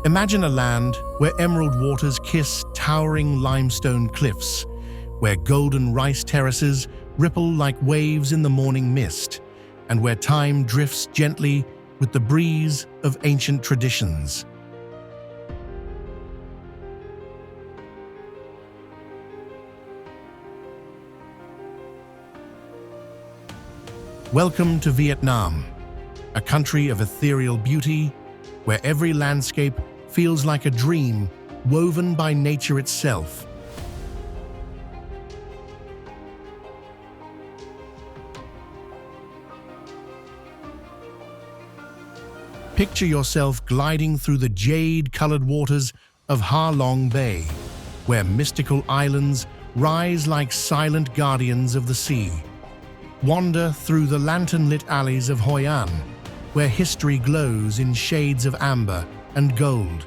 Imagine a land where emerald waters kiss towering limestone cliffs, where golden rice terraces ripple like waves in the morning mist, and where time drifts gently with the breeze of ancient traditions. Welcome to Vietnam, a country of ethereal beauty, where every landscape feels like a dream woven by nature itself. Picture yourself gliding through the jade-colored waters of Ha Long Bay, where mystical islands rise like silent guardians of the sea. Wander through the lantern-lit alleys of Hoi An, where history glows in shades of amber and gold.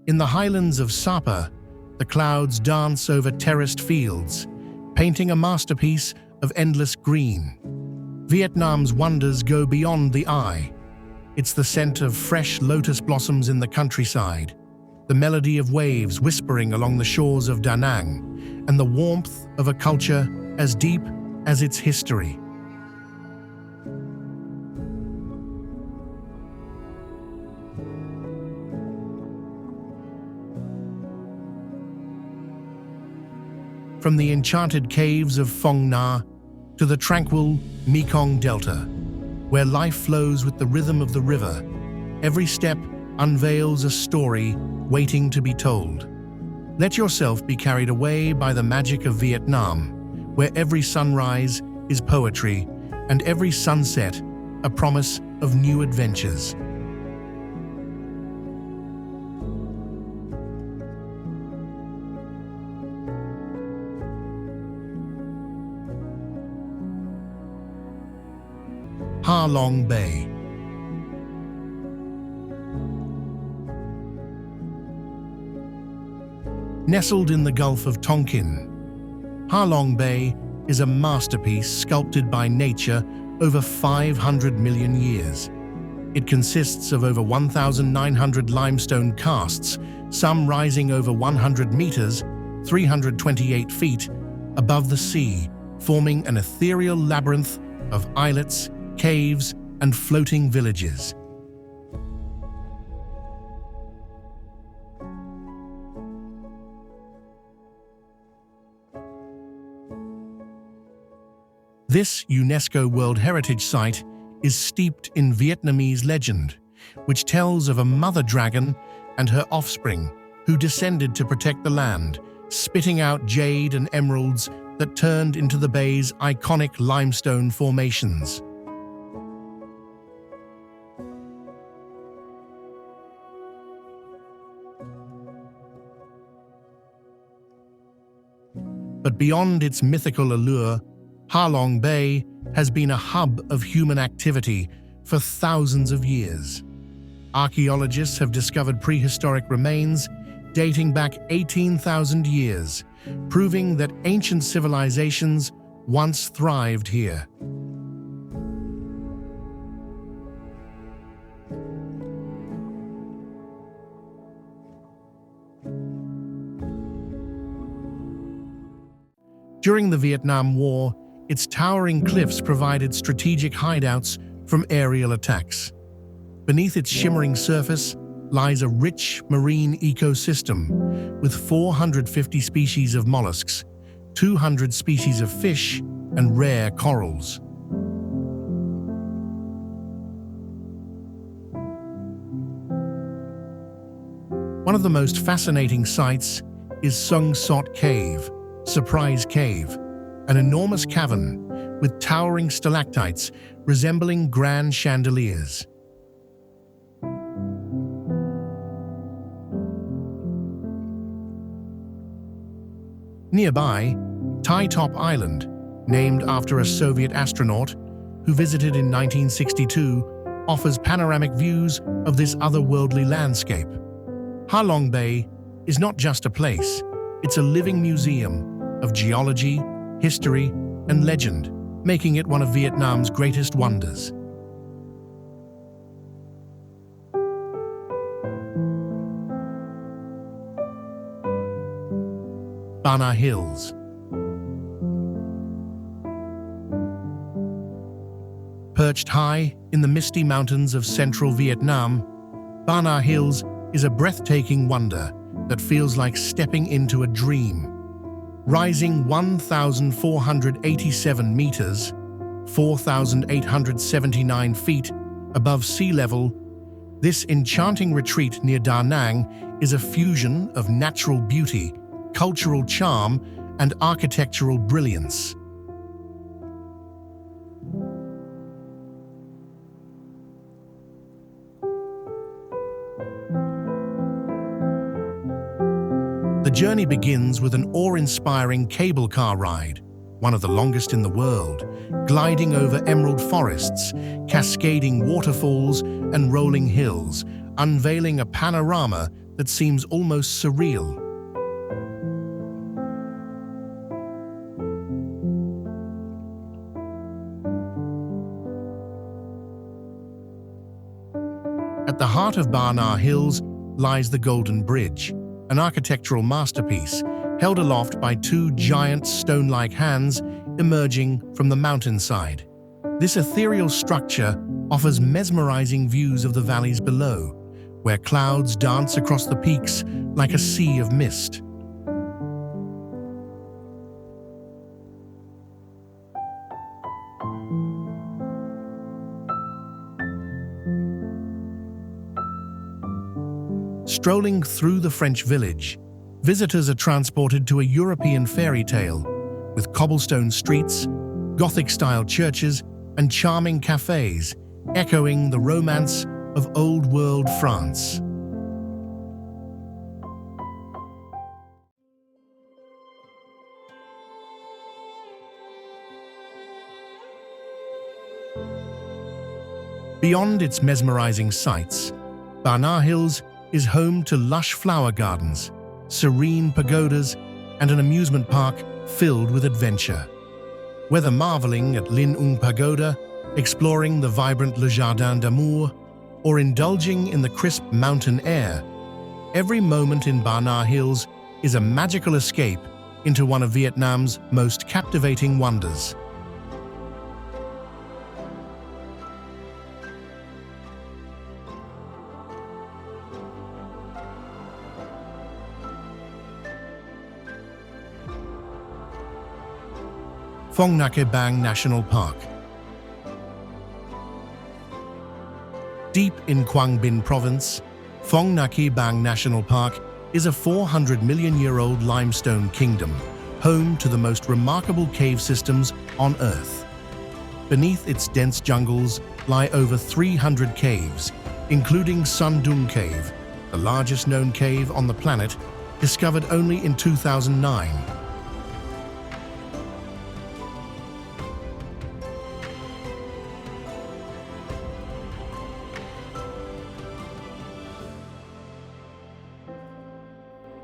In the highlands of Sapa, the clouds dance over terraced fields, painting a masterpiece of endless green. Vietnam's wonders go beyond the eye. It's the scent of fresh lotus blossoms in the countryside, the melody of waves whispering along the shores of Da Nang, and the warmth of a culture as deep as its history. From the enchanted caves of Phong Nha to the tranquil Mekong Delta, where life flows with the rhythm of the river, every step unveils a story waiting to be told. Let yourself be carried away by the magic of Vietnam, where every sunrise is poetry and every sunset a promise of new adventures. Ha Long Bay. Nestled in the Gulf of Tonkin, Ha Long Bay is a masterpiece sculpted by nature over 500 million years. It consists of over 1,900 limestone casts, some rising over 100 meters, 328 feet, above the sea, forming an ethereal labyrinth of islets, caves, and floating villages. This UNESCO World Heritage Site is steeped in Vietnamese legend, which tells of a mother dragon and her offspring who descended to protect the land, spitting out jade and emeralds that turned into the bay's iconic limestone formations. But beyond its mythical allure, Ha Long Bay has been a hub of human activity for thousands of years. Archaeologists have discovered prehistoric remains dating back 18,000 years, proving that ancient civilizations once thrived here. During the Vietnam War, its towering cliffs provided strategic hideouts from aerial attacks. Beneath its shimmering surface lies a rich marine ecosystem with 450 species of mollusks, 200 species of fish, and rare corals. One of the most fascinating sights is Sung Sot Cave, Surprise Cave, an enormous cavern with towering stalactites resembling grand chandeliers. Nearby, Tai Top Island, named after a Soviet astronaut who visited in 1962, offers panoramic views of this otherworldly landscape. Ha Long Bay is not just a place, it's a living museum of geology, history, and legend, making it one of Vietnam's greatest wonders. Ba Na Hills. Perched high in the misty mountains of central Vietnam, Ba Na Hills is a breathtaking wonder that feels like stepping into a dream. Rising 1,487 meters, 4,879 feet above sea level, this enchanting retreat near Da Nang is a fusion of natural beauty, cultural charm, and architectural brilliance. The journey begins with an awe-inspiring cable car ride, one of the longest in the world, gliding over emerald forests, cascading waterfalls, and rolling hills, unveiling a panorama that seems almost surreal. At the heart of Ba Na Hills lies the Golden Bridge, an architectural masterpiece held aloft by two giant stone-like hands emerging from the mountainside. This ethereal structure offers mesmerizing views of the valleys below, where clouds dance across the peaks like a sea of mist. Strolling through the French village, visitors are transported to a European fairy tale, with cobblestone streets, Gothic-style churches, and charming cafes, echoing the romance of old-world France. Beyond its mesmerizing sights, Ba Na Hills is home to lush flower gardens, serene pagodas, and an amusement park filled with adventure. Whether marveling at Lin Ung Pagoda, exploring the vibrant Le Jardin d'Amour, or indulging in the crisp mountain air, every moment in Ba Na Hills is a magical escape into one of Vietnam's most captivating wonders. Phong Nha Caves National Park. Deep in Quang Binh Province, Phong Nha Caves National Park is a 400-million-year-old limestone kingdom, home to the most remarkable cave systems on Earth. Beneath its dense jungles lie over 300 caves, including Sun Dung Cave, the largest known cave on the planet, discovered only in 2009.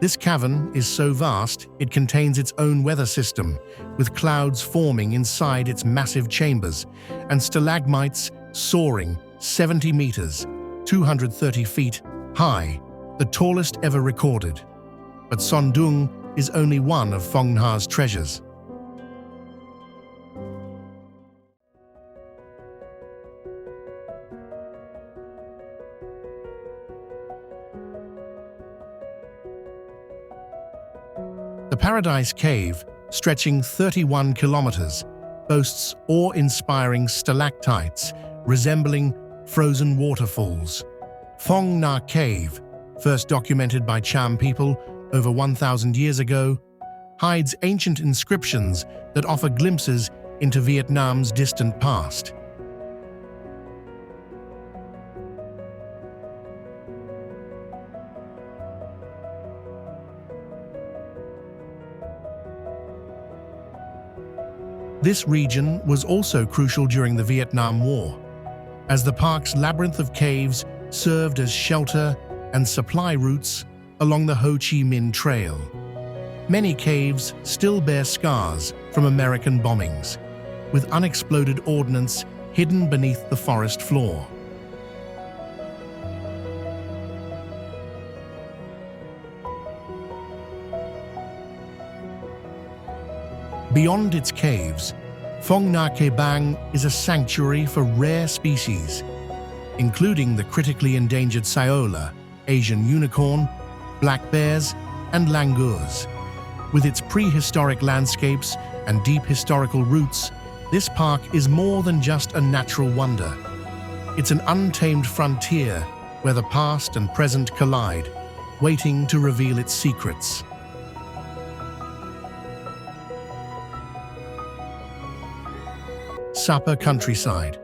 This cavern is so vast, it contains its own weather system, with clouds forming inside its massive chambers, and stalagmites soaring 70 meters, 230 feet, high, the tallest ever recorded. But Son Dung is only one of Phong Nha's treasures. The Paradise Cave, stretching 31 kilometers, boasts awe-inspiring stalactites resembling frozen waterfalls. Phong Nha Cave, first documented by Cham people over 1,000 years ago, hides ancient inscriptions that offer glimpses into Vietnam's distant past. This region was also crucial during the Vietnam War, as the park's labyrinth of caves served as shelter and supply routes along the Ho Chi Minh Trail. Many caves still bear scars from American bombings, with unexploded ordnance hidden beneath the forest floor. Beyond its caves, Phong Nha Caves is a sanctuary for rare species, including the critically endangered saola, Asian unicorn, black bears, and langurs. With its prehistoric landscapes and deep historical roots, this park is more than just a natural wonder. It's an untamed frontier where the past and present collide, waiting to reveal its secrets. Sapa countryside.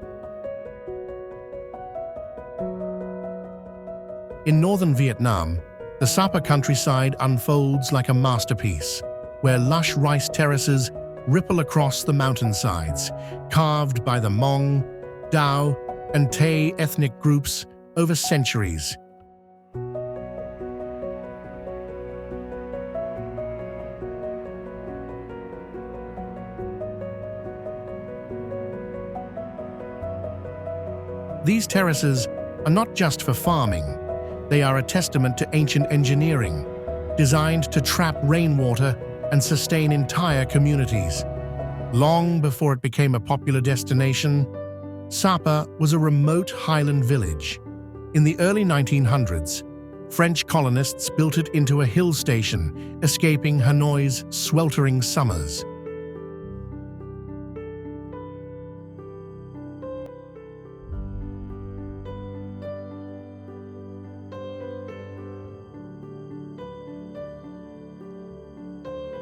In northern Vietnam, the Sapa countryside unfolds like a masterpiece, where lush rice terraces ripple across the mountainsides, carved by the Hmong, Dao, and Tay ethnic groups over centuries. These terraces are not just for farming. They are a testament to ancient engineering, designed to trap rainwater and sustain entire communities. Long before it became a popular destination, Sapa was a remote highland village. In the early 1900s, French colonists built it into a hill station, escaping Hanoi's sweltering summers.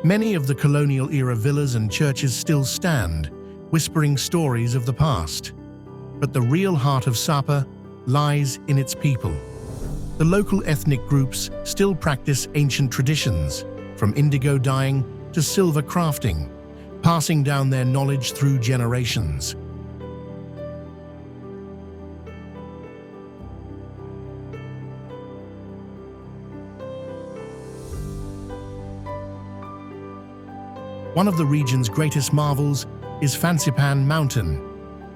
Many of the colonial-era villas and churches still stand, whispering stories of the past. But the real heart of Sapa lies in its people. The local ethnic groups still practice ancient traditions, from indigo dyeing to silver crafting, passing down their knowledge through generations. One of the region's greatest marvels is Fansipan Mountain,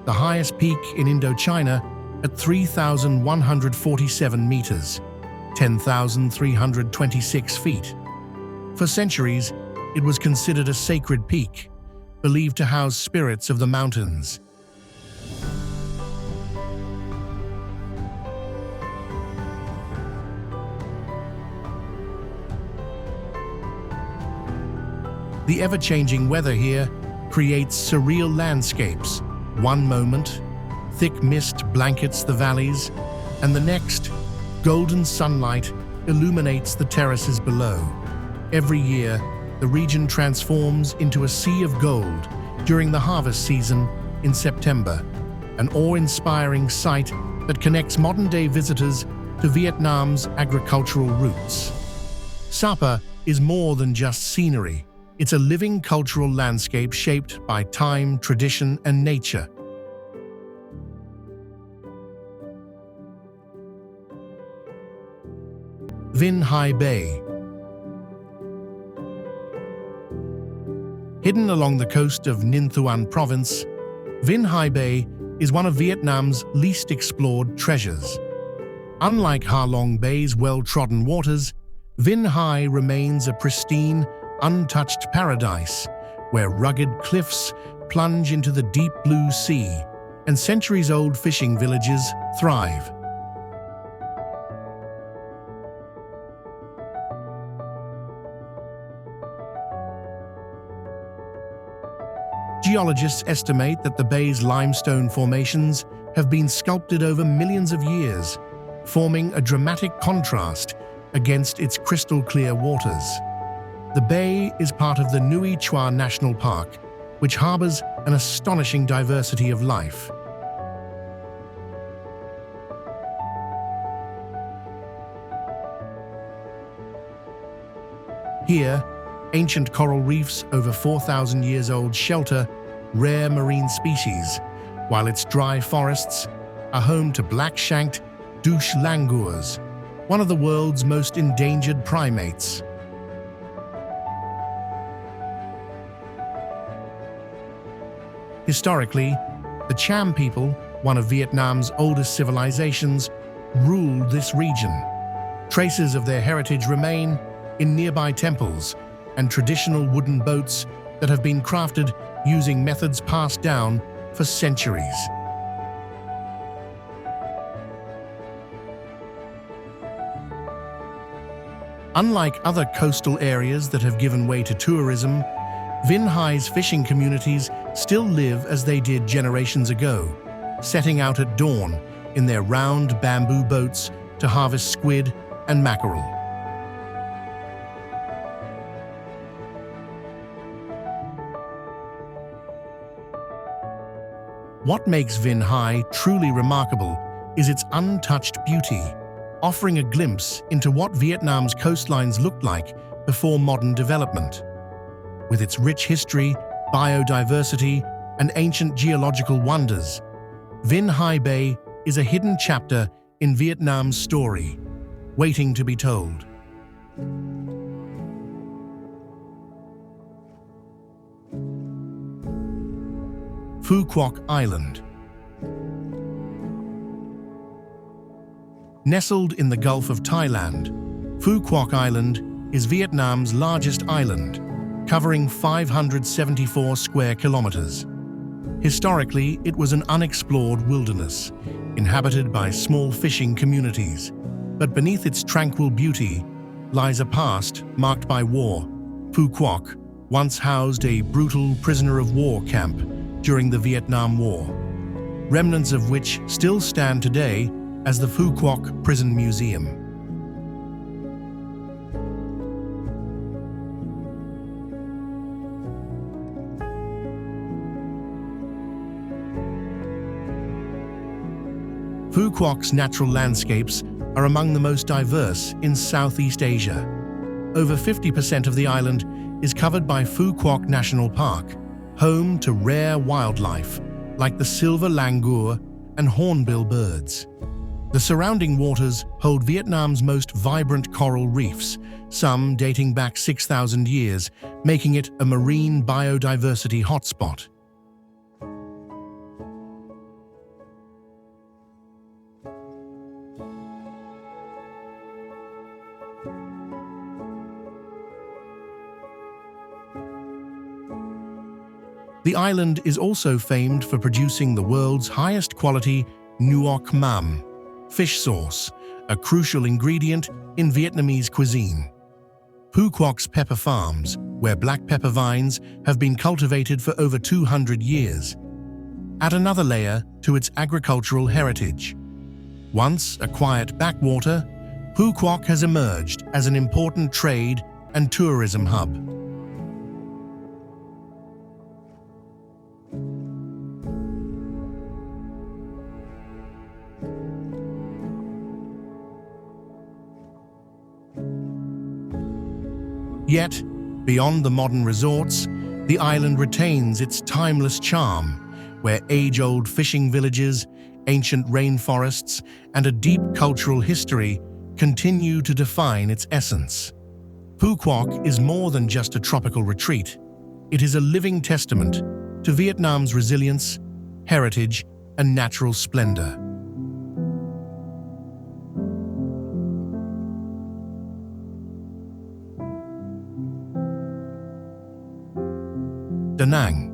the highest peak in Indochina at 3,147 meters, 10,326 feet. For centuries, it was considered a sacred peak, believed to house spirits of the mountains. The ever-changing weather here creates surreal landscapes. One moment, thick mist blankets the valleys, and the next, golden sunlight illuminates the terraces below. Every year, the region transforms into a sea of gold during the harvest season in September, an awe-inspiring sight that connects modern-day visitors to Vietnam's agricultural roots. Sapa is more than just scenery. It's a living cultural landscape shaped by time, tradition, and nature. Vinh Hai Bay. Hidden along the coast of Ninh Thuan province, Vinh Hai Bay is one of Vietnam's least explored treasures. Unlike Ha Long Bay's well-trodden waters, Vinh Hai remains a pristine, untouched paradise where rugged cliffs plunge into the deep blue sea and centuries-old fishing villages thrive. Geologists estimate that the bay's limestone formations have been sculpted over millions of years, forming a dramatic contrast against its crystal-clear waters. The bay is part of the Nui Chua National Park, which harbors an astonishing diversity of life. Here, ancient coral reefs over 4,000 years old shelter rare marine species, while its dry forests are home to black-shanked douche langurs, one of the world's most endangered primates. Historically, the Cham people, one of Vietnam's oldest civilizations, ruled this region. Traces of their heritage remain in nearby temples and traditional wooden boats that have been crafted using methods passed down for centuries. Unlike other coastal areas that have given way to tourism, Vinh Hai's fishing communities still live as they did generations ago, setting out at dawn in their round bamboo boats to harvest squid and mackerel. What makes Vinh Hai truly remarkable is its untouched beauty, offering a glimpse into what Vietnam's coastlines looked like before modern development. With its rich history, biodiversity, and ancient geological wonders, Vinh Hai Bay is a hidden chapter in Vietnam's story, waiting to be told. Phu Quoc Island. Nestled in the Gulf of Thailand, Phu Quoc Island is Vietnam's largest island, covering 574 square kilometers. Historically, it was an unexplored wilderness, inhabited by small fishing communities. But beneath its tranquil beauty lies a past marked by war. Phu Quoc once housed a brutal prisoner of war camp during the Vietnam War, remnants of which still stand today as the Phu Quoc Prison Museum. Phu Quoc's natural landscapes are among the most diverse in Southeast Asia. Over 50% of the island is covered by Phu Quoc National Park, home to rare wildlife like the silver langur and hornbill birds. The surrounding waters hold Vietnam's most vibrant coral reefs, some dating back 6,000 years, making it a marine biodiversity hotspot. The island is also famed for producing the world's highest quality nuoc mam, fish sauce, a crucial ingredient in Vietnamese cuisine. Phu Quoc's pepper farms, where black pepper vines have been cultivated for over 200 years, add another layer to its agricultural heritage. Once a quiet backwater, Phu Quoc has emerged as an important trade and tourism hub. Yet, beyond the modern resorts, the island retains its timeless charm, where age-old fishing villages, ancient rainforests, and a deep cultural history continue to define its essence. Phu Quoc is more than just a tropical retreat. It is a living testament to Vietnam's resilience, heritage, and natural splendor. Da Nang.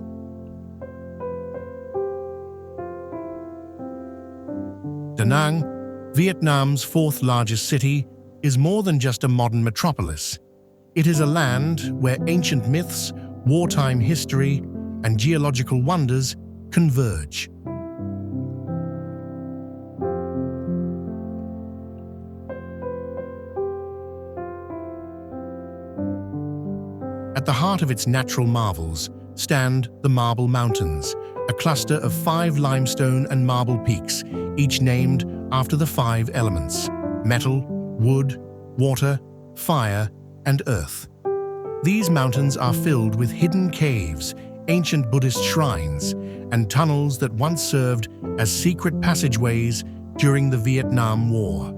Da Nang, Vietnam's fourth largest city, is more than just a modern metropolis. It is a land where ancient myths, wartime history, and geological wonders converge. At the heart of its natural marvels stand the Marble Mountains, a cluster of 5 limestone and marble peaks, each named after the 5 elements: metal, wood, water, fire, and earth. These mountains are filled with hidden caves, ancient Buddhist shrines, and tunnels that once served as secret passageways during the Vietnam War.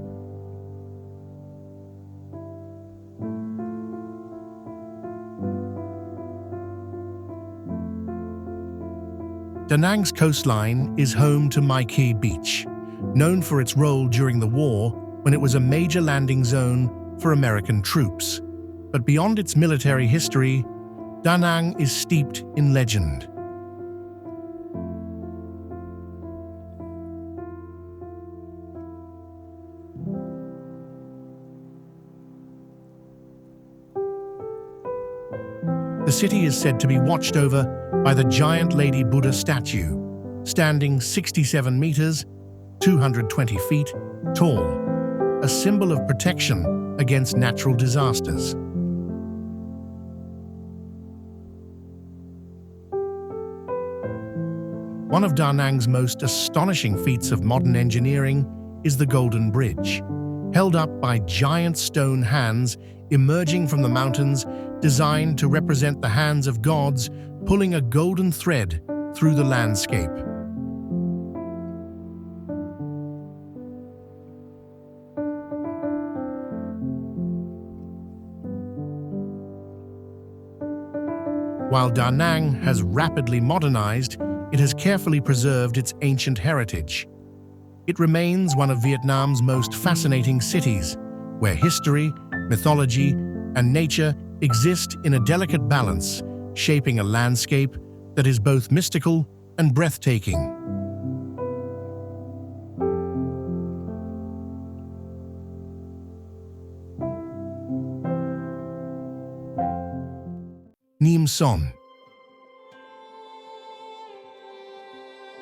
Da Nang's coastline is home to Mai Kea Beach, known for its role during the war when it was a major landing zone for American troops. But beyond its military history, Da Nang is steeped in legend. The city is said to be watched over by the giant Lady Buddha statue, standing 67 meters, 220 feet, tall, a symbol of protection against natural disasters. One of Da Nang's most astonishing feats of modern engineering is the Golden Bridge, held up by giant stone hands emerging from the mountains, designed to represent the hands of gods pulling a golden thread through the landscape. While Da Nang has rapidly modernized, it has carefully preserved its ancient heritage. It remains one of Vietnam's most fascinating cities, where history, mythology, and nature exist in a delicate balance, shaping a landscape that is both mystical and breathtaking. Niem Son.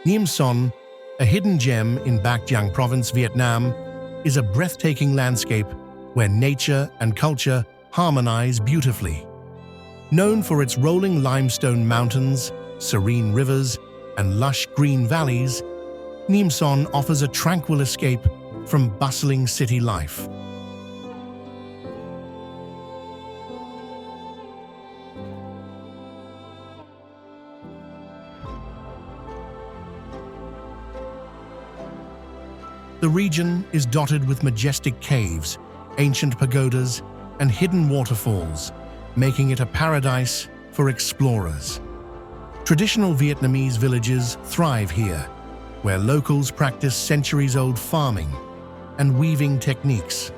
Niem Son, a hidden gem in Bac Giang Province, Vietnam, is a breathtaking landscape where nature and culture harmonize beautifully. Known for its rolling limestone mountains, serene rivers, and lush green valleys, Niem Son offers a tranquil escape from bustling city life. The region is dotted with majestic caves, ancient pagodas, and hidden waterfalls, making it a paradise for explorers. Traditional Vietnamese villages thrive here, where locals practice centuries-old farming and weaving techniques.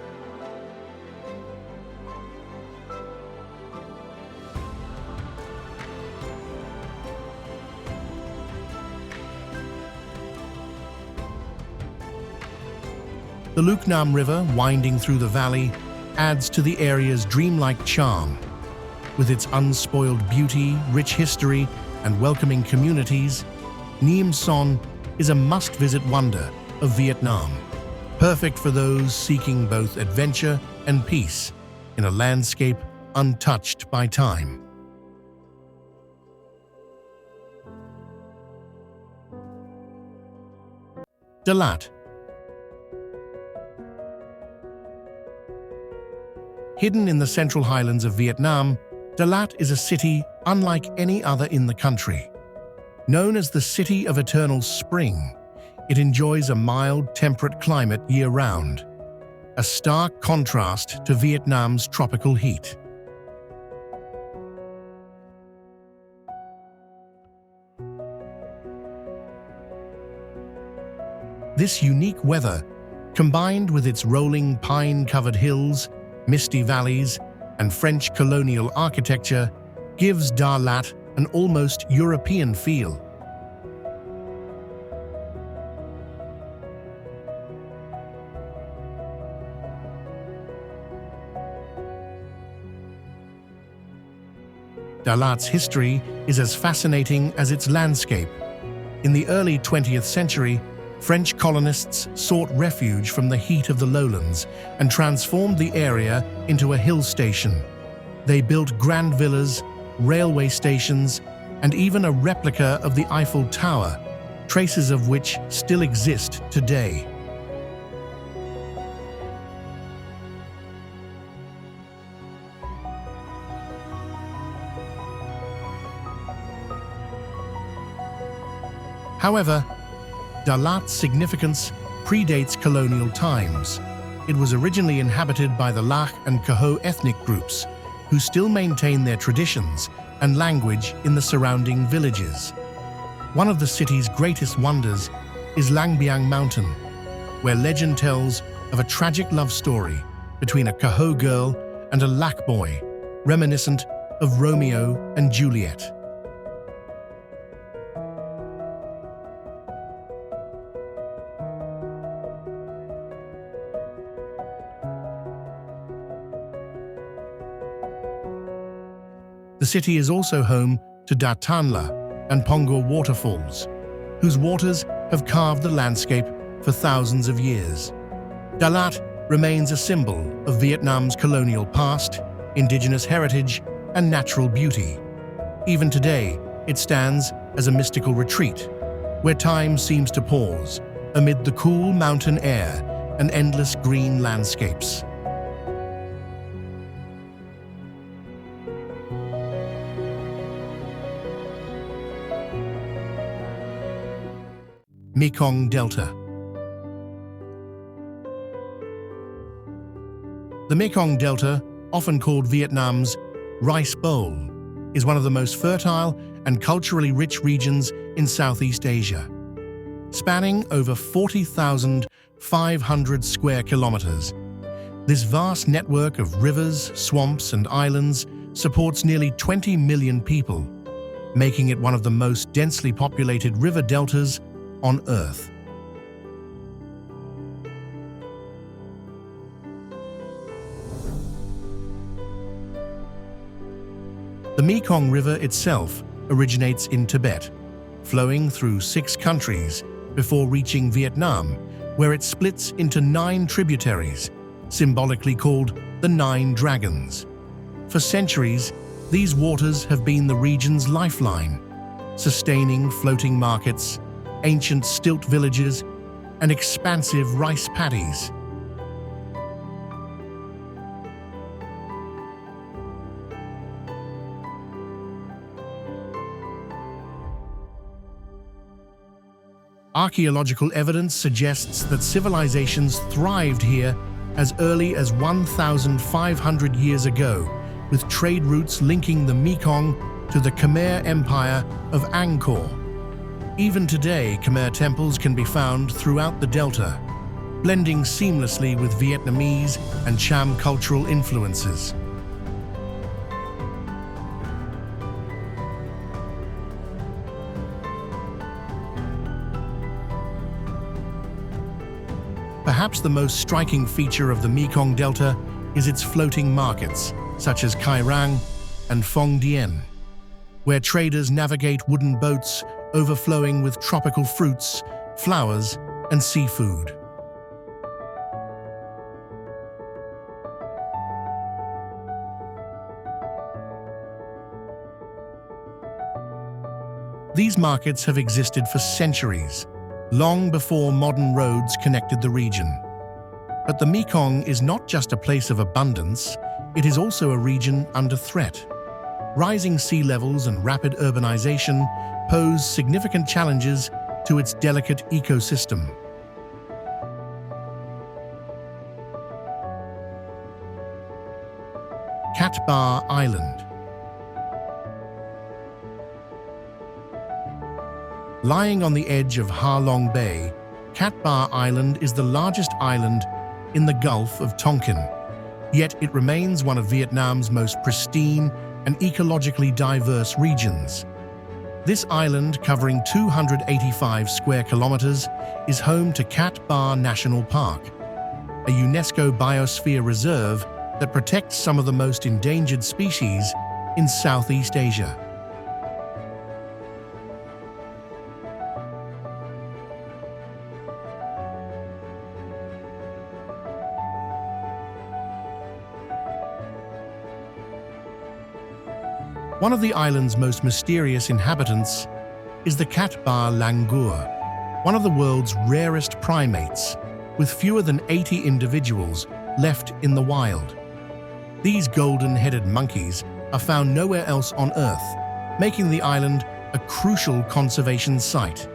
The Luc Nam River, winding through the valley, adds to the area's dreamlike charm. With its unspoiled beauty, rich history, and welcoming communities, Niem Son is a must-visit wonder of Vietnam, perfect for those seeking both adventure and peace in a landscape untouched by time. Da Lat. Hidden in the central highlands of Vietnam, Da Lat is a city unlike any other in the country. Known as the City of Eternal Spring, it enjoys a mild, temperate climate year-round, a stark contrast to Vietnam's tropical heat. This unique weather, combined with its rolling pine-covered hills, misty valleys, and French colonial architecture, gives Da Lat an almost European feel. Da Lat's history is as fascinating as its landscape. In the early 20th century, French colonists sought refuge from the heat of the lowlands and transformed the area into a hill station. They built grand villas, railway stations, and even a replica of the Eiffel Tower, traces of which still exist today. However, Da Lat's significance predates colonial times. It was originally inhabited by the Lach and Caho ethnic groups, who still maintain their traditions and language in the surrounding villages. One of the city's greatest wonders is Langbiang Mountain, where legend tells of a tragic love story between a Kaho girl and a Lac boy, reminiscent of Romeo and Juliet. The city is also home to Da Tanla and Pongor waterfalls, whose waters have carved the landscape for thousands of years. Dalat remains a symbol of Vietnam's colonial past, indigenous heritage, and natural beauty. Even today, it stands as a mystical retreat, where time seems to pause amid the cool mountain air and endless green landscapes. Mekong Delta. The Mekong Delta, often called Vietnam's Rice Bowl, is one of the most fertile and culturally rich regions in Southeast Asia. Spanning over 40,500 square kilometers, this vast network of rivers, swamps, and islands supports nearly 20 million people, making it one of the most densely populated river deltas on Earth. The Mekong River itself originates in Tibet, flowing through 6 countries before reaching Vietnam, where it splits into 9 tributaries, symbolically called the 9 Dragons. For centuries, these waters have been the region's lifeline, sustaining floating markets, ancient stilt villages, and expansive rice paddies. Archaeological evidence suggests that civilizations thrived here as early as 1,500 years ago, with trade routes linking the Mekong to the Khmer Empire of Angkor. Even today, Khmer temples can be found throughout the delta, blending seamlessly with Vietnamese and Cham cultural influences. Perhaps the most striking feature of the Mekong Delta is its floating markets, such as Kai Rang and Phong Dien, where traders navigate wooden boats overflowing with tropical fruits, flowers, and seafood. These markets have existed for centuries, long before modern roads connected the region. But the Mekong is not just a place of abundance, it is also a region under threat. Rising sea levels and rapid urbanization pose significant challenges to its delicate ecosystem. Cat Ba Island. Lying on the edge of Ha Long Bay, Cat Ba Island is the largest island in the Gulf of Tonkin, yet it remains one of Vietnam's most pristine and ecologically diverse regions. This island, covering 285 square kilometers, is home to Cat Ba National Park, a UNESCO biosphere reserve that protects some of the most endangered species in Southeast Asia. One of the island's most mysterious inhabitants is the Cat Ba Langur, one of the world's rarest primates, with fewer than 80 individuals left in the wild. These golden-headed monkeys are found nowhere else on Earth, making the island a crucial conservation site.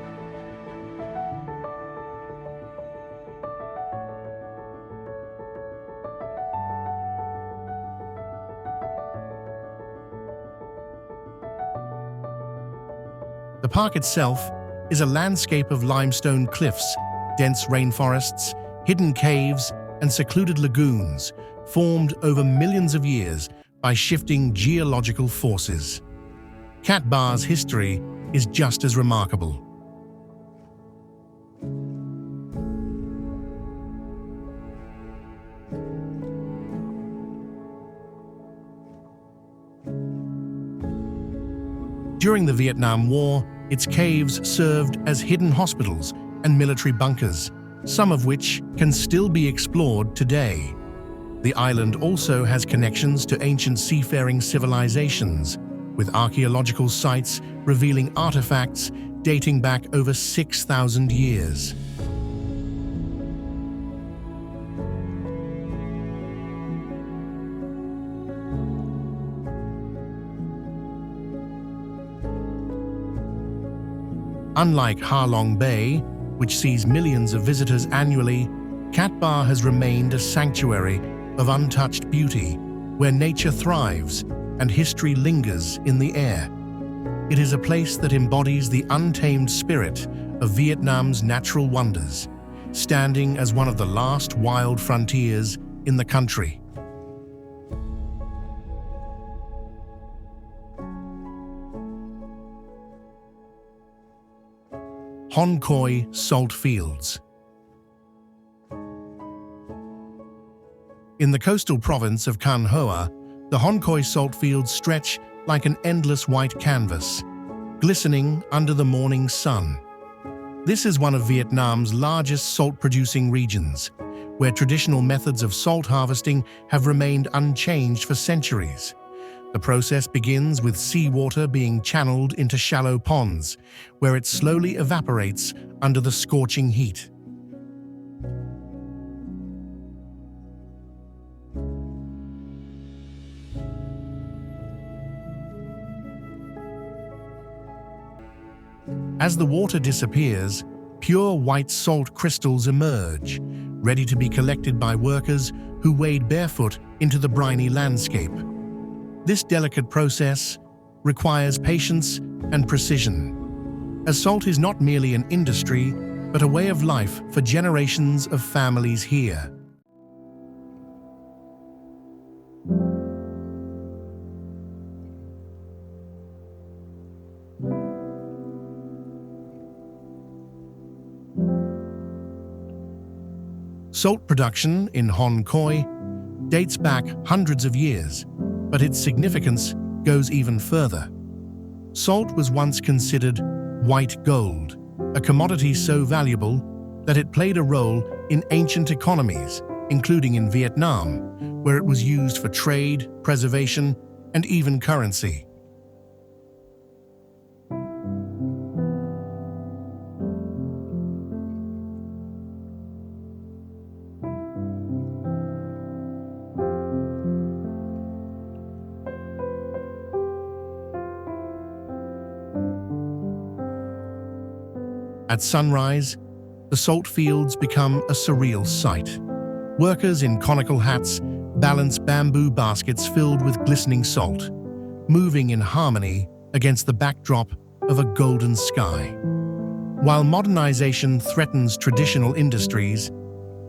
The park itself is a landscape of limestone cliffs, dense rainforests, hidden caves, and secluded lagoons, formed over millions of years by shifting geological forces. Cat Ba's history is just as remarkable. During the Vietnam War, its caves served as hidden hospitals and military bunkers, some of which can still be explored today. The island also has connections to ancient seafaring civilizations, with archaeological sites revealing artifacts dating back over 6,000 years. Unlike Ha Long Bay, which sees millions of visitors annually, Cat Ba has remained a sanctuary of untouched beauty, where nature thrives and history lingers in the air. It is a place that embodies the untamed spirit of Vietnam's natural wonders, standing as one of the last wild frontiers in the country. Hon Khoi Salt Fields. In the coastal province of Can Hoa, the Hon Khoi salt fields stretch like an endless white canvas, glistening under the morning sun. This is one of Vietnam's largest salt-producing regions, where traditional methods of salt harvesting have remained unchanged for centuries. The process begins with seawater being channeled into shallow ponds, where it slowly evaporates under the scorching heat. As the water disappears, pure white salt crystals emerge, ready to be collected by workers who wade barefoot into the briny landscape. This delicate process requires patience and precision, as salt is not merely an industry, but a way of life for generations of families here. Salt production in Hon Khoi dates back hundreds of years, but its significance goes even further. Salt was once considered white gold, a commodity so valuable that it played a role in ancient economies, including in Vietnam, where it was used for trade, preservation, and even currency. At sunrise, the salt fields become a surreal sight. Workers in conical hats balance bamboo baskets filled with glistening salt, moving in harmony against the backdrop of a golden sky. While modernization threatens traditional industries,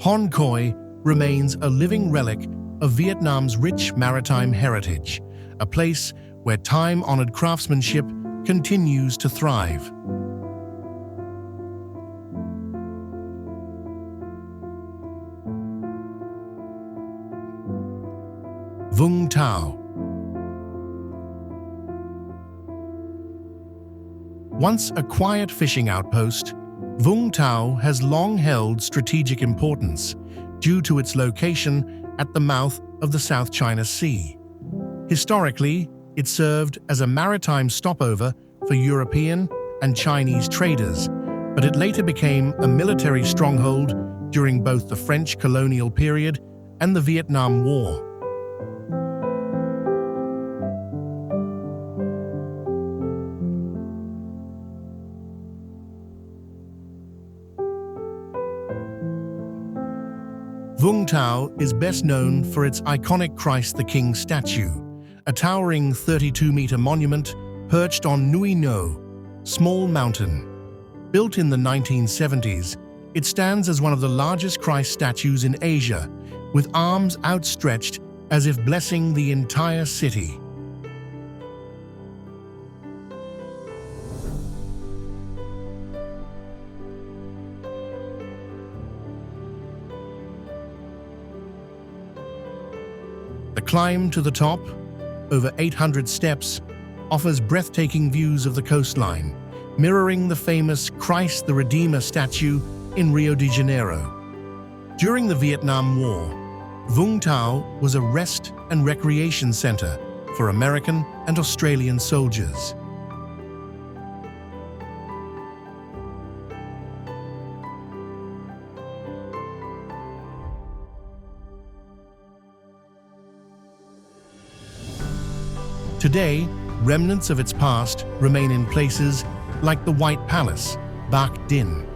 Hon Khoi remains a living relic of Vietnam's rich maritime heritage, a place where time-honored craftsmanship continues to thrive. Vung Tau. Once a quiet fishing outpost, Vung Tau has long held strategic importance due to its location at the mouth of the South China Sea. Historically, it served as a maritime stopover for European and Chinese traders, but it later became a military stronghold during both the French colonial period and the Vietnam War. Vung Tau is best known for its iconic Christ the King statue, a towering 32-meter monument perched on Mui Ne, small mountain. Built in the 1970s, it stands as one of the largest Christ statues in Asia, with arms outstretched as if blessing the entire city. The climb to the top, over 800 steps, offers breathtaking views of the coastline, mirroring the famous Christ the Redeemer statue in Rio de Janeiro. During the Vietnam War, Vung Tau was a rest and recreation center for American and Australian soldiers. Today, remnants of its past remain in places like the White Palace, Bac Din,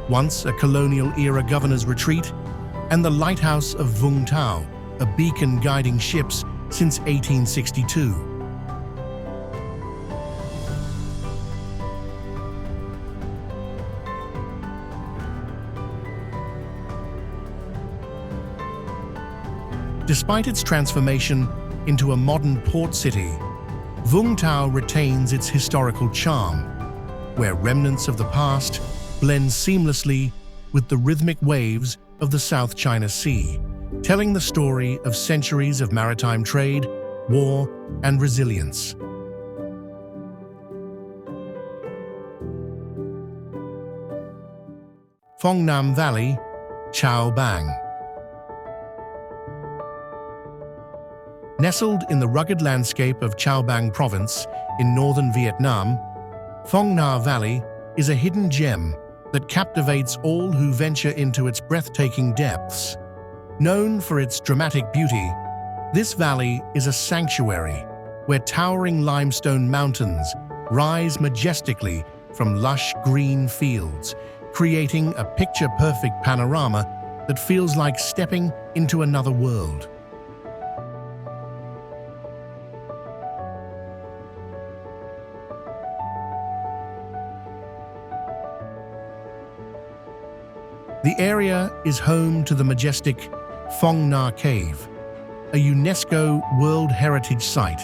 once a colonial-era governor's retreat, and the lighthouse of Vung Tau, a beacon guiding ships since 1862. Despite its transformation into a modern port city, Vung Tau retains its historical charm, where remnants of the past blend seamlessly with the rhythmic waves of the South China Sea, telling the story of centuries of maritime trade, war, and resilience. Phong Nha Valley, Chao Bang. Nestled in the rugged landscape of Chao Bang Province in northern Vietnam, Phong Nha Valley is a hidden gem that captivates all who venture into its breathtaking depths. Known for its dramatic beauty, this valley is a sanctuary where towering limestone mountains rise majestically from lush green fields, creating a picture-perfect panorama that feels like stepping into another world. The area is home to the majestic Phong Nha Cave, a UNESCO World Heritage Site,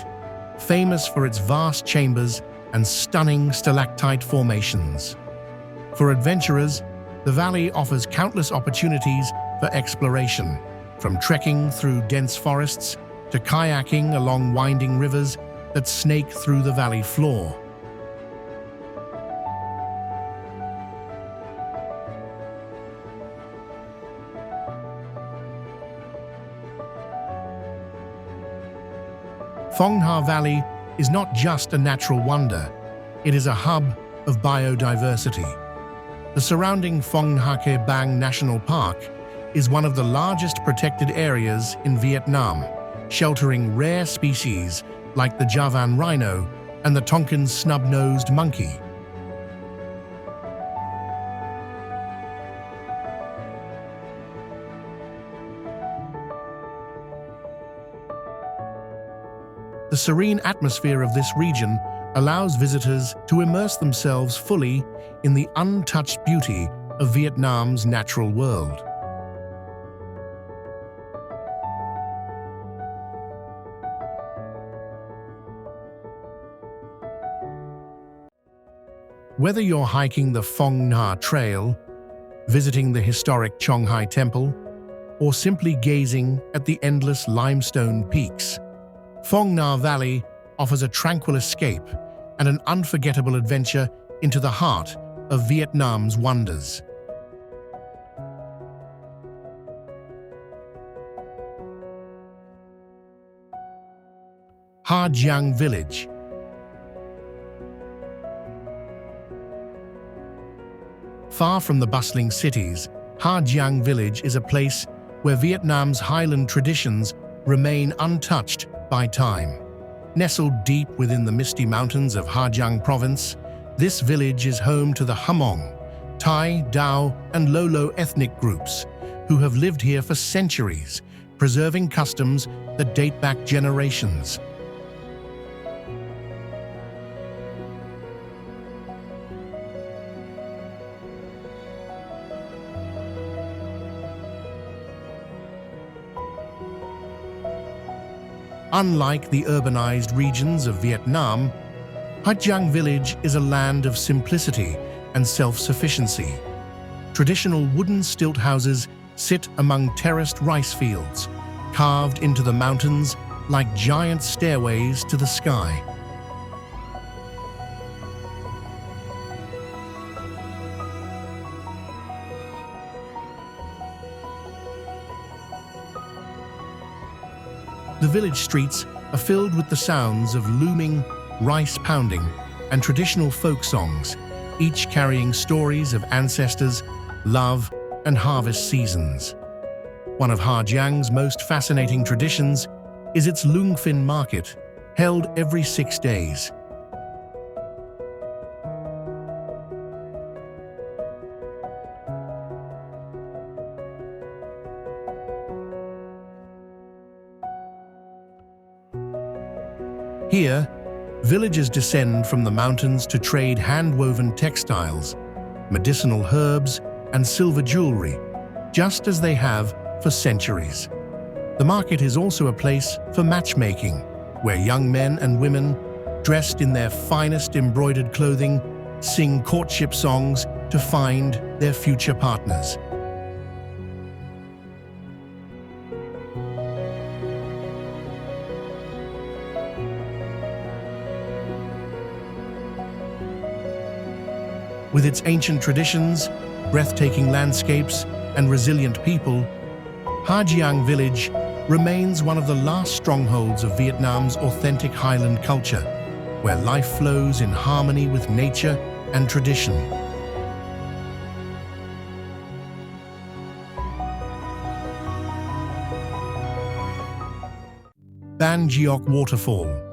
famous for its vast chambers and stunning stalactite formations. For adventurers, the valley offers countless opportunities for exploration, from trekking through dense forests to kayaking along winding rivers that snake through the valley floor. Phong Nha Valley is not just a natural wonder, it is a hub of biodiversity. The surrounding Phong Nha Bang National Park is one of the largest protected areas in Vietnam, sheltering rare species like the Javan rhino and the Tonkin snub-nosed monkey. The serene atmosphere of this region allows visitors to immerse themselves fully in the untouched beauty of Vietnam's natural world. Whether you're hiking the Phong Nha Trail, visiting the historic Chong Hai Temple, or simply gazing at the endless limestone peaks, Phong Nha Valley offers a tranquil escape and an unforgettable adventure into the heart of Vietnam's wonders. Ha Giang Village. Far from the bustling cities, Ha Giang Village is a place where Vietnam's highland traditions remain untouched by time. Nestled deep within the misty mountains of Ha Giang Province, this village is home to the Hmong, Thai, Dao, and Lolo ethnic groups who have lived here for centuries, preserving customs that date back generations. Unlike the urbanized regions of Vietnam, Hoi An village is a land of simplicity and self-sufficiency. Traditional wooden stilt houses sit among terraced rice fields, carved into the mountains like giant stairways to the sky. The village streets are filled with the sounds of looming, rice pounding, and traditional folk songs, each carrying stories of ancestors, love, and harvest seasons. One of Hoi An's most fascinating traditions is its Lungfin market, held every 6 days. Here, villagers descend from the mountains to trade hand-woven textiles, medicinal herbs, and silver jewelry, just as they have for centuries. The market is also a place for matchmaking, where young men and women, dressed in their finest embroidered clothing, sing courtship songs to find their future partners. With its ancient traditions, breathtaking landscapes, and resilient people, Hoi An village remains one of the last strongholds of Vietnam's authentic highland culture, where life flows in harmony with nature and tradition. Ban Geoc Waterfall.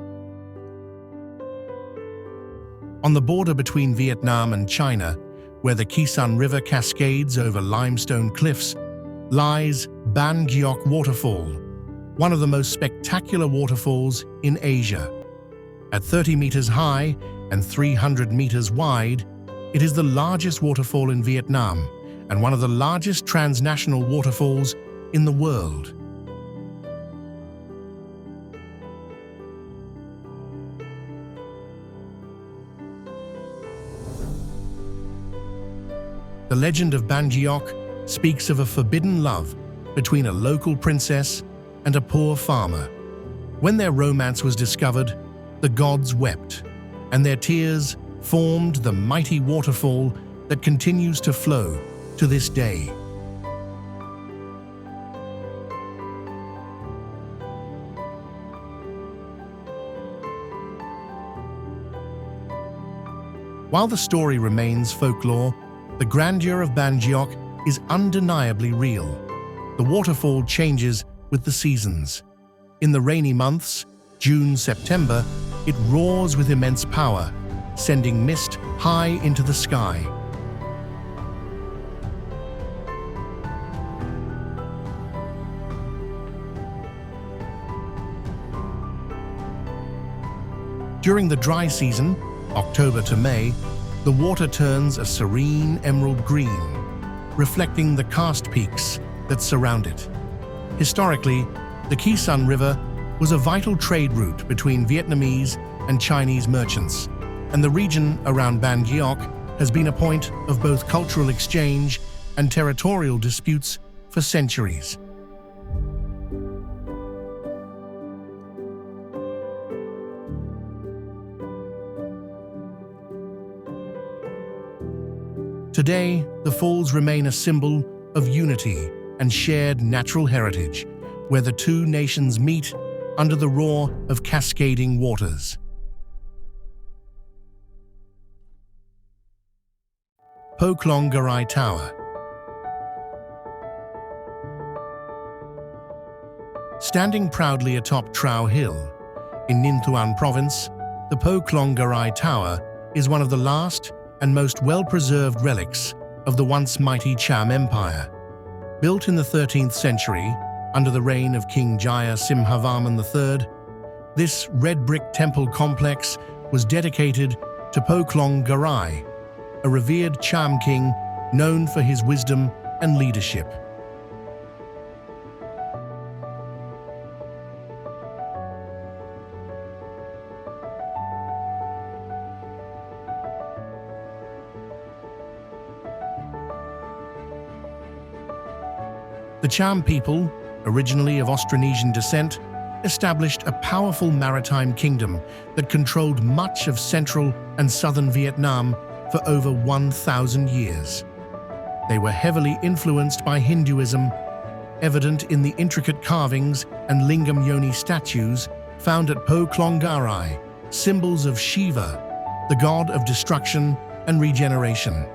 On the border between Vietnam and China, where the Khe Sanh River cascades over limestone cliffs, lies Ban Geoc Waterfall, one of the most spectacular waterfalls in Asia. At 30 meters high and 300 meters wide, it is the largest waterfall in Vietnam and one of the largest transnational waterfalls in the world. The legend of Ban Geoc speaks of a forbidden love between a local princess and a poor farmer. When their romance was discovered, the gods wept, and their tears formed the mighty waterfall that continues to flow to this day. While the story remains folklore, the grandeur of Ban Geoc is undeniably real. The waterfall changes with the seasons. In the rainy months, June-September, it roars with immense power, sending mist high into the sky. During the dry season, October to May, the water turns a serene emerald green, reflecting the karst peaks that surround it. Historically, the Khe Sanh River was a vital trade route between Vietnamese and Chinese merchants, and the region around Ban Geoc has been a point of both cultural exchange and territorial disputes for centuries. Today, the falls remain a symbol of unity and shared natural heritage, where the two nations meet under the roar of cascading waters. Po Klong Garai Tower. Standing proudly atop Trao Hill, in Ninh Thuan Province, the Po Klong Garai Tower is one of the last and most well-preserved relics of the once mighty Cham Empire. Built in the 13th century, under the reign of King Jaya Simhavarman III, this red brick temple complex was dedicated to Po Klong Garai, a revered Cham king known for his wisdom and leadership. The Cham people, originally of Austronesian descent, established a powerful maritime kingdom that controlled much of central and southern Vietnam for over 1,000 years. They were heavily influenced by Hinduism, evident in the intricate carvings and Lingam Yoni statues found at Po Klong Garai, symbols of Shiva, the god of destruction and regeneration.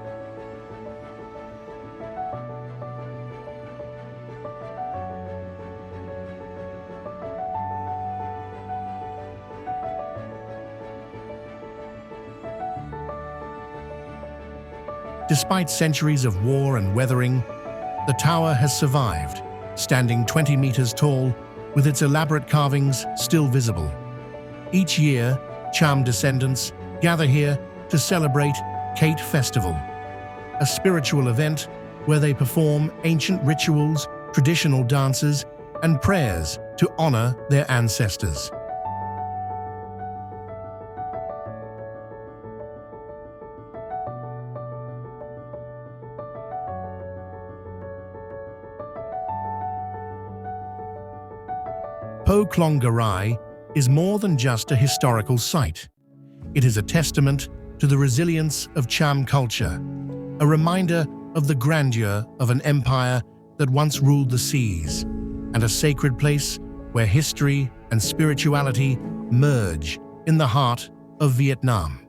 Despite centuries of war and weathering, the tower has survived, standing 20 meters tall, with its elaborate carvings still visible. Each year, Cham descendants gather here to celebrate Kate Festival, a spiritual event where they perform ancient rituals, traditional dances, and prayers to honor their ancestors. Po Klong Garai is more than just a historical site. It is a testament to the resilience of Cham culture, a reminder of the grandeur of an empire that once ruled the seas, and a sacred place where history and spirituality merge in the heart of Vietnam.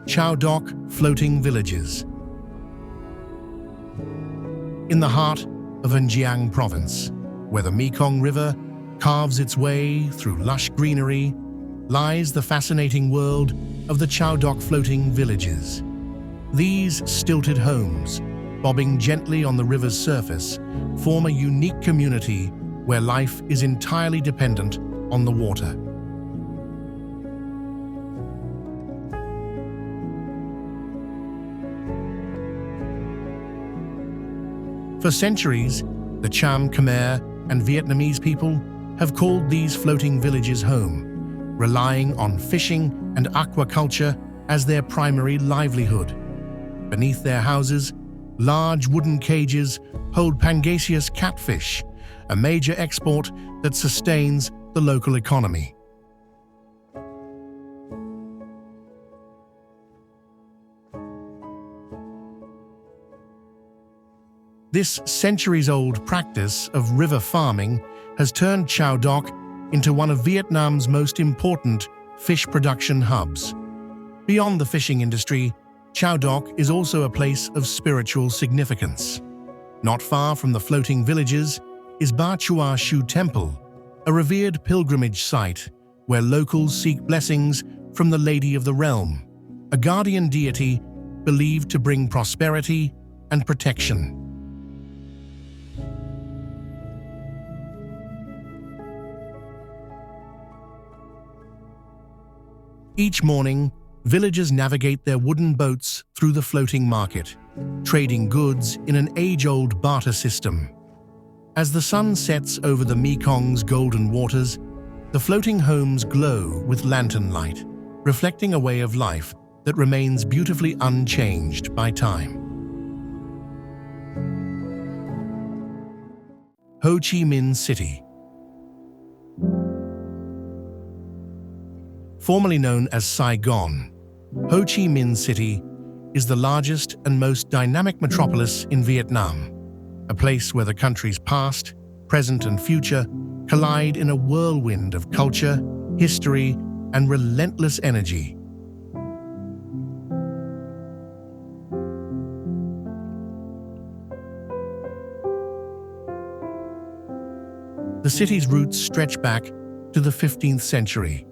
Chau Doc floating villages. In the heart of An Giang province, where the Mekong River carves its way through lush greenery, lies the fascinating world of the Chau Doc floating villages. These stilted homes, bobbing gently on the river's surface, form a unique community where life is entirely dependent on the water. For centuries, the Cham, Khmer, and Vietnamese people have called these floating villages home, relying on fishing and aquaculture as their primary livelihood. Beneath their houses, large wooden cages hold Pangasius catfish, a major export that sustains the local economy. This centuries-old practice of river farming has turned Chau Doc into one of Vietnam's most important fish production hubs. Beyond the fishing industry, Chau Doc is also a place of spiritual significance. Not far from the floating villages is Ba Chua Shu Temple, a revered pilgrimage site where locals seek blessings from the Lady of the Realm, a guardian deity believed to bring prosperity and protection. Each morning, villagers navigate their wooden boats through the floating market, trading goods in an age-old barter system. As the sun sets over the Mekong's golden waters, the floating homes glow with lantern light, reflecting a way of life that remains beautifully unchanged by time. Ho Chi Minh City. Formerly known as Saigon, Ho Chi Minh City is the largest and most dynamic metropolis in Vietnam, a place where the country's past, present, and future collide in a whirlwind of culture, history, and relentless energy. The city's roots stretch back to the 15th century,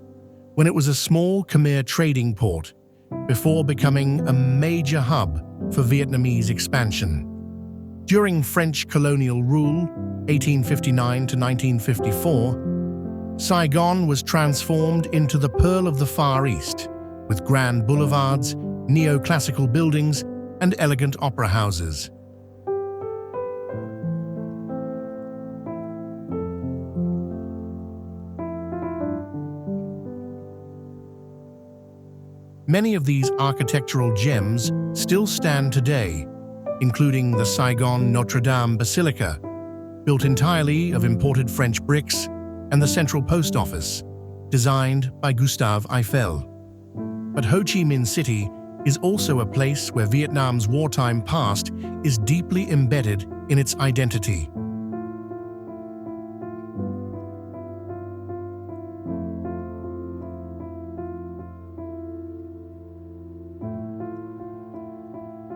when it was a small Khmer trading port, before becoming a major hub for Vietnamese expansion. During French colonial rule, 1859 to 1954, Saigon was transformed into the Pearl of the Far East, with grand boulevards, neoclassical buildings, and elegant opera houses. Many of these architectural gems still stand today, including the Saigon Notre Dame Basilica, built entirely of imported French bricks, and the Central Post Office, designed by Gustave Eiffel. But Ho Chi Minh City is also a place where Vietnam's wartime past is deeply embedded in its identity.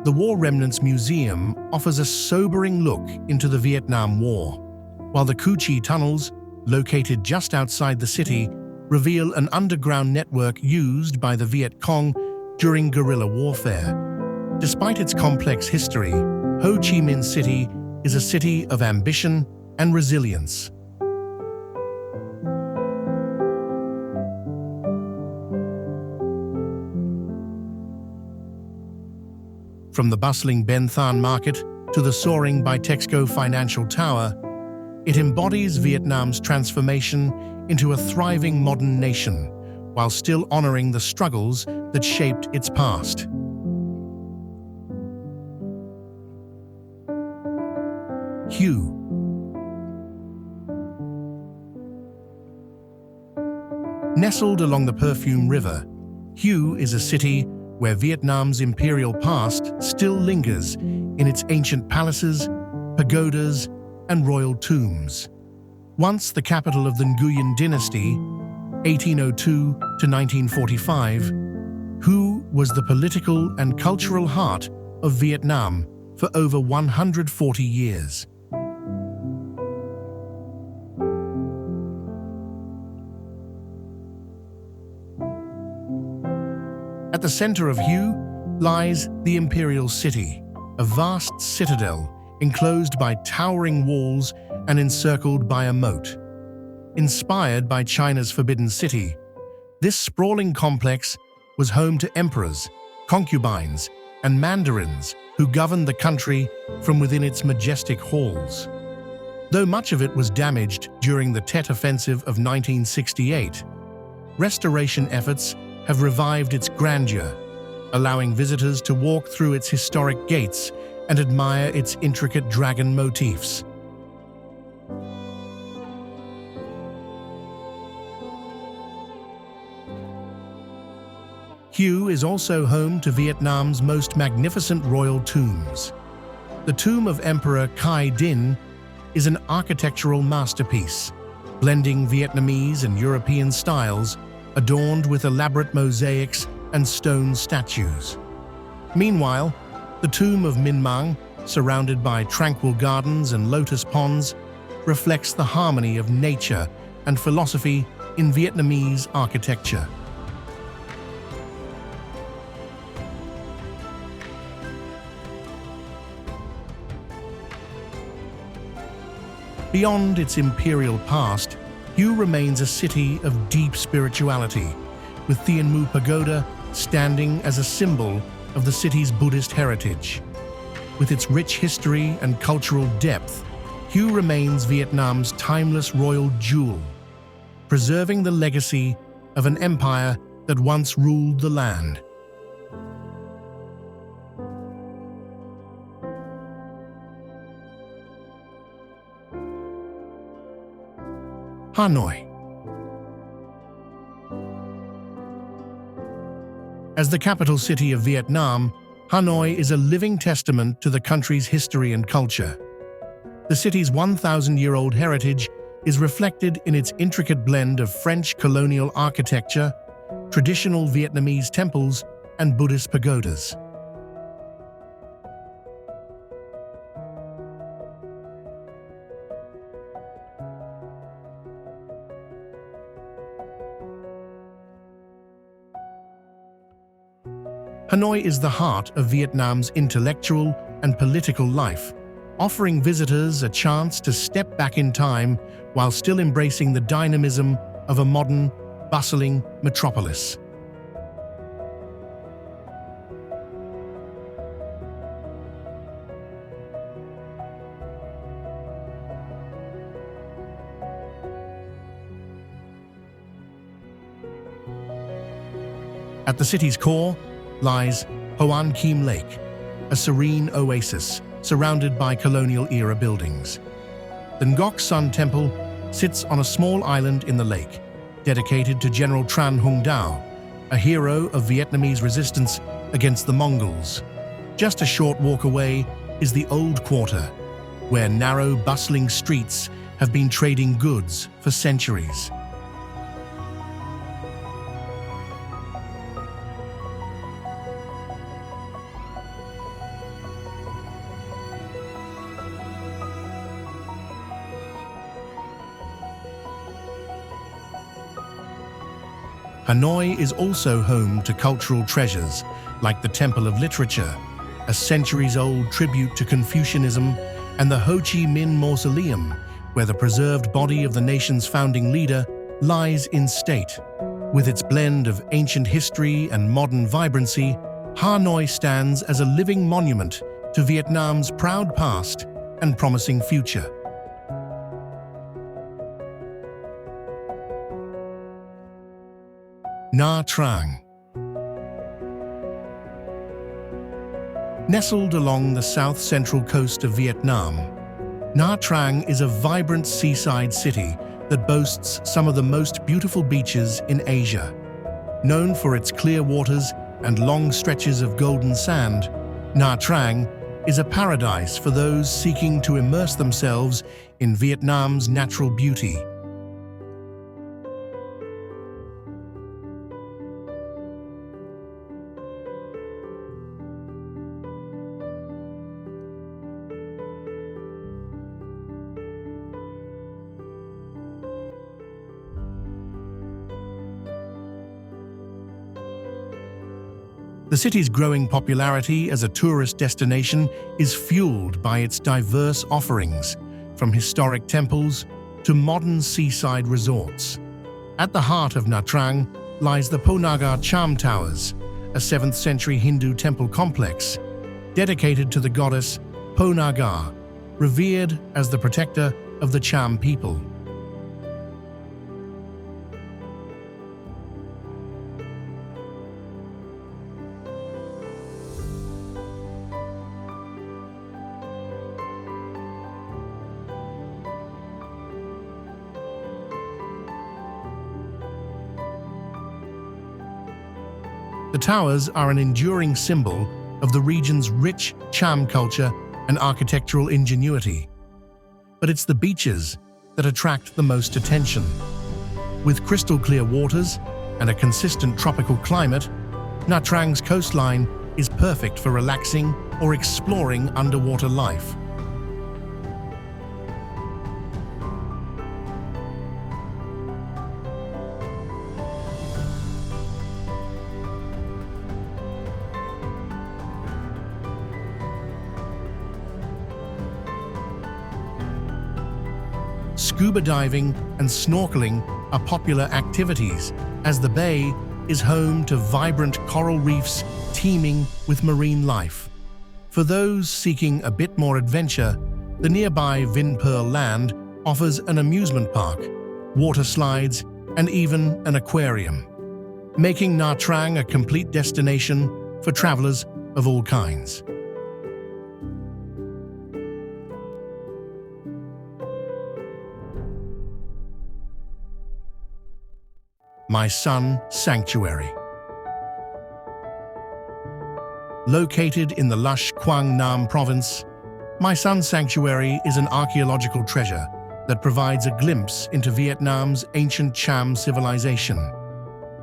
The War Remnants Museum offers a sobering look into the Vietnam War, while the Cu Chi tunnels, located just outside the city, reveal an underground network used by the Viet Cong during guerrilla warfare. Despite its complex history, Ho Chi Minh City is a city of ambition and resilience. From the bustling Ben Thanh market to the soaring Bitexco Financial Tower, it embodies Vietnam's transformation into a thriving modern nation, while still honoring the struggles that shaped its past. Hue. Nestled along the Perfume River, Hue is a city where Vietnam's imperial past still lingers in its ancient palaces, pagodas, and royal tombs. Once the capital of the Nguyen dynasty, 1802 to 1945, Hue was the political and cultural heart of Vietnam for over 140 years. At the center of Hue lies the Imperial City, a vast citadel enclosed by towering walls and encircled by a moat. Inspired by China's Forbidden City, this sprawling complex was home to emperors, concubines, and mandarins who governed the country from within its majestic halls. Though much of it was damaged during the Tet Offensive of 1968, restoration efforts have revived its grandeur, allowing visitors to walk through its historic gates and admire its intricate dragon motifs. Hue is also home to Vietnam's most magnificent royal tombs. The tomb of Emperor Khai Dinh is an architectural masterpiece, blending Vietnamese and European styles, adorned with elaborate mosaics and stone statues. Meanwhile, the tomb of Minh Mang, surrounded by tranquil gardens and lotus ponds, reflects the harmony of nature and philosophy in Vietnamese architecture. Beyond its imperial past, Hue remains a city of deep spirituality, with Thien Mu Pagoda standing as a symbol of the city's Buddhist heritage. With its rich history and cultural depth, Hue remains Vietnam's timeless royal jewel, preserving the legacy of an empire that once ruled the land. Hanoi. As the capital city of Vietnam, Hanoi is a living testament to the country's history and culture. The city's 1,000-year-old heritage is reflected in its intricate blend of French colonial architecture, traditional Vietnamese temples, and Buddhist pagodas. Hanoi is the heart of Vietnam's intellectual and political life, offering visitors a chance to step back in time while still embracing the dynamism of a modern, bustling metropolis. At the city's core lies Hoi An Lake, a serene oasis surrounded by colonial-era buildings. The Ngoc Sun Temple sits on a small island in the lake, dedicated to General Tran Hung Dao, a hero of Vietnamese resistance against the Mongols. Just a short walk away is the Old Quarter, where narrow, bustling streets have been trading goods for centuries. Hanoi is also home to cultural treasures like the Temple of Literature, a centuries-old tribute to Confucianism, and the Ho Chi Minh Mausoleum, where the preserved body of the nation's founding leader lies in state. With its blend of ancient history and modern vibrancy, Hanoi stands as a living monument to Vietnam's proud past and promising future. Nha Trang. Nestled along the south-central coast of Vietnam, Nha Trang is a vibrant seaside city that boasts some of the most beautiful beaches in Asia. Known for its clear waters and long stretches of golden sand, Nha Trang is a paradise for those seeking to immerse themselves in Vietnam's natural beauty. The city's growing popularity as a tourist destination is fueled by its diverse offerings, from historic temples to modern seaside resorts. At the heart of Nha Trang lies the Po Naga Cham Towers, a 7th century Hindu temple complex dedicated to the goddess Po Naga, revered as the protector of the Cham people. The towers are an enduring symbol of the region's rich Cham culture and architectural ingenuity. But it's the beaches that attract the most attention. With crystal-clear waters and a consistent tropical climate, Nha Trang's coastline is perfect for relaxing or exploring underwater life. Scuba diving and snorkeling are popular activities, as the bay is home to vibrant coral reefs teeming with marine life. For those seeking a bit more adventure, the nearby Vin Pearl Land offers an amusement park, water slides, and even an aquarium, making Nha Trang a complete destination for travelers of all kinds. My Sun Sanctuary. Located in the lush Quang Nam province, My Sun Sanctuary is an archaeological treasure that provides a glimpse into Vietnam's ancient Cham civilization.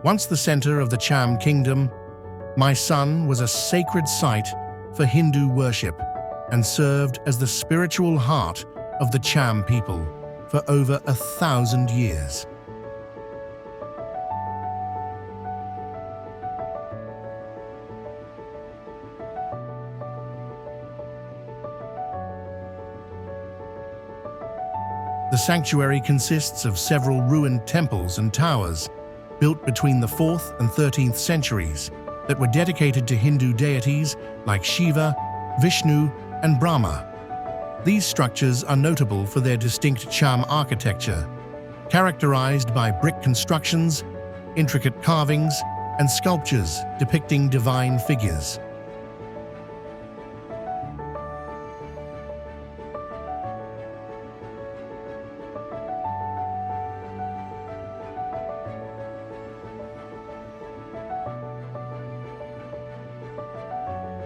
Once the center of the Cham kingdom, My Sun was a sacred site for Hindu worship and served as the spiritual heart of the Cham people for over 1,000 years. The sanctuary consists of several ruined temples and towers built between the 4th and 13th centuries that were dedicated to Hindu deities like Shiva, Vishnu, and Brahma. These structures are notable for their distinct Cham architecture, characterized by brick constructions, intricate carvings, and sculptures depicting divine figures.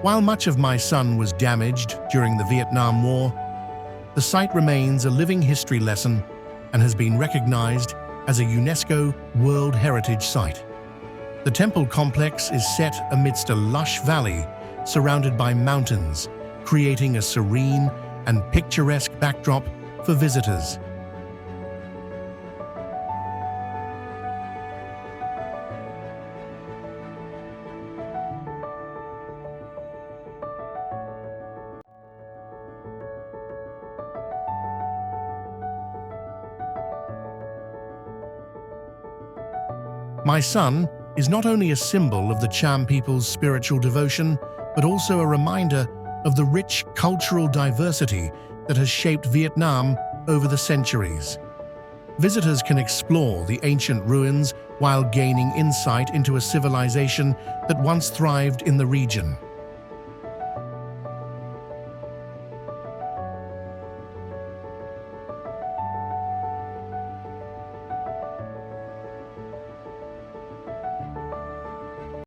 While much of Mai Son was damaged during the Vietnam War, the site remains a living history lesson and has been recognized as a UNESCO World Heritage Site. The temple complex is set amidst a lush valley surrounded by mountains, creating a serene and picturesque backdrop for visitors. Mai Son is not only a symbol of the Cham people's spiritual devotion, but also a reminder of the rich cultural diversity that has shaped Vietnam over the centuries. Visitors can explore the ancient ruins while gaining insight into a civilization that once thrived in the region.